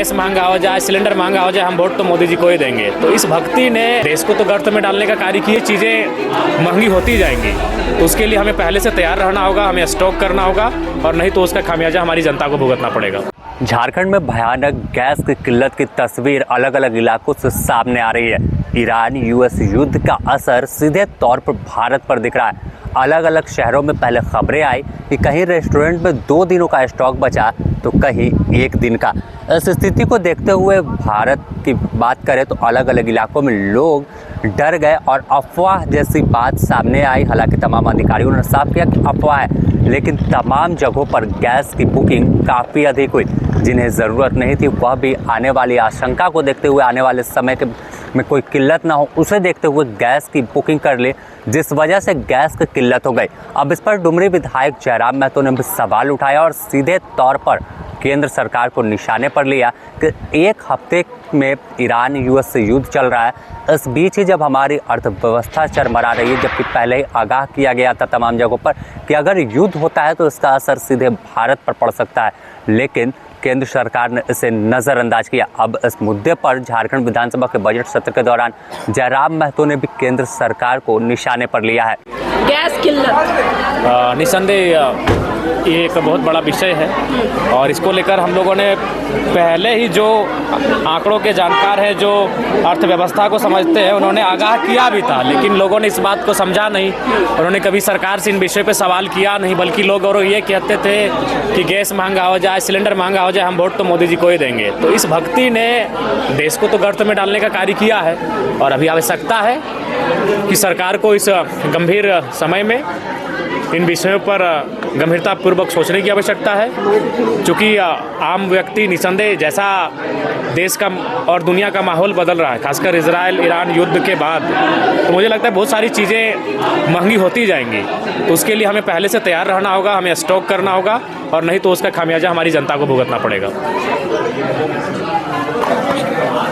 Gas महंगा हो जाए, सिलेंडर महंगा हो जाए, हम वोट तो मोदी जी को ही देंगे। तो इस भक्ति ने देश को तो गर्त में डालने का कार्य किया। चीज़ें महंगी होती जाएंगी, तो उसके लिए हमें पहले से तैयार रहना होगा, हमें स्टॉक करना होगा, और नहीं तो उसका खामियाजा हमारी जनता को भुगतना पड़ेगा। झारखंड में भयानक गैस की किल्लत की तस्वीर अलग अलग इलाकों से सामने आ रही है। ईरान यूएस युद्ध का असर सीधे तौर पर भारत पर दिख रहा है। अलग अलग शहरों में पहले खबरें आई कि कहीं रेस्टोरेंट में 2 दिनों का स्टॉक बचा तो कहीं 1 दिन का। इस स्थिति को देखते हुए भारत की बात करें तो अलग अलग इलाकों में लोग डर गए और अफवाह जैसी बात सामने आई। हालांकि तमाम अधिकारियों ने साफ किया कि अफवाह है, लेकिन तमाम जगहों पर गैस की बुकिंग काफ़ी अधिक हुई। जिन्हें ज़रूरत नहीं थी वह भी आने वाली आशंका को देखते हुए, आने वाले समय में कोई किल्लत ना हो उसे देखते हुए गैस की बुकिंग कर ले, जिस वजह से गैस की किल्लत हो गई। अब इस पर डुमरी विधायक जयराम महतो ने भी सवाल उठाया और सीधे तौर पर केंद्र सरकार को निशाने पर लिया कि 1 हफ्ते में ईरान यूएस से युद्ध चल रहा है। इस बीच ही जब हमारी अर्थव्यवस्था चरमरा रही है, जबकि पहले ही आगाह किया गया था तमाम जगहों पर कि अगर युद्ध होता है तो इसका असर सीधे भारत पर पड़ सकता है, लेकिन केंद्र सरकार ने इसे नज़रअंदाज किया। अब इस मुद्दे पर झारखंड विधानसभा के बजट सत्र के दौरान जयराम महतो ने भी केंद्र सरकार को निशाने पर लिया है। गैस किल्लत निसंदेह ये एक बहुत बड़ा विषय है, और इसको लेकर हम लोगों ने पहले ही जो आंकड़ों के जानकार हैं, जो अर्थव्यवस्था को समझते हैं, उन्होंने आगाह किया भी था, लेकिन लोगों ने इस बात को समझा नहीं। उन्होंने कभी सरकार से इन विषय पे सवाल किया नहीं, बल्कि लोग और ये कहते थे कि गैस महंगा हो जाए, सिलेंडर महंगा हो जाए, हम वोट तो मोदी जी को ही देंगे। तो इस भक्ति ने देश को तो गर्त में डालने का कार्य किया है, और अभी आवश्यकता है कि सरकार को इस गंभीर समय में इन विषयों पर गंभीरतापूर्वक सोचने की आवश्यकता है। चूँकि आम व्यक्ति निसंदेह जैसा देश का और दुनिया का माहौल बदल रहा है, खासकर इजराइल ईरान युद्ध के बाद, तो मुझे लगता है बहुत सारी चीज़ें महंगी होती जाएंगी। तो उसके लिए हमें पहले से तैयार रहना होगा, हमें स्टॉक करना होगा, और नहीं तो उसका खामियाजा हमारी जनता को भुगतना पड़ेगा।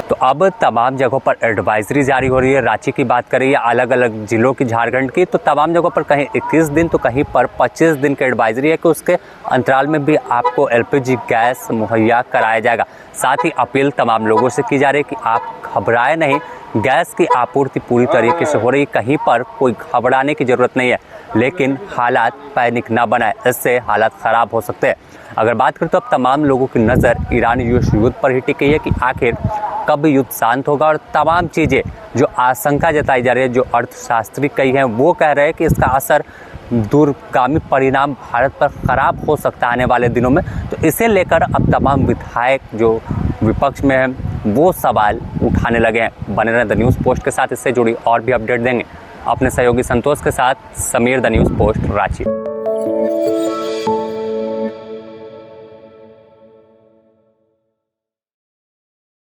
तो अब तमाम जगहों पर एडवाइजरी जारी हो रही है। रांची की बात करें या अलग अलग जिलों की झारखंड की, तो तमाम जगहों पर कहीं 21 दिन तो कहीं पर 25 दिन की एडवाइजरी है कि उसके अंतराल में भी आपको एलपीजी गैस मुहैया कराया जाएगा। साथ ही अपील तमाम लोगों से की जा रही है कि आप घबराए नहीं, गैस की आपूर्ति पूरी तरीके से हो रही है, कहीं पर कोई घबराने की ज़रूरत नहीं है, लेकिन हालात पैनिक ना बनाए, इससे हालात ख़राब हो सकते हैं। अगर बात करें तो अब तमाम लोगों की नज़र ईरान यूएस युद्ध पर ही टिकी है कि आखिर कब युद्ध शांत होगा, और तमाम चीज़ें जो आशंका जताई जा रही है, जो अर्थशास्त्री कई हैं वो कह रहे हैं कि इसका असर दूरगामी परिणाम भारत पर ख़राब हो सकता है आने वाले दिनों में। तो इसे लेकर अब तमाम विधायक जो विपक्ष में हैं वो सवाल उठाने लगे हैं। बने रहें द न्यूज़ पोस्ट के साथ, इससे जुड़ी और भी अपडेट देंगे। अपने सहयोगी संतोष के साथ Sameer, the news post, Ranchi.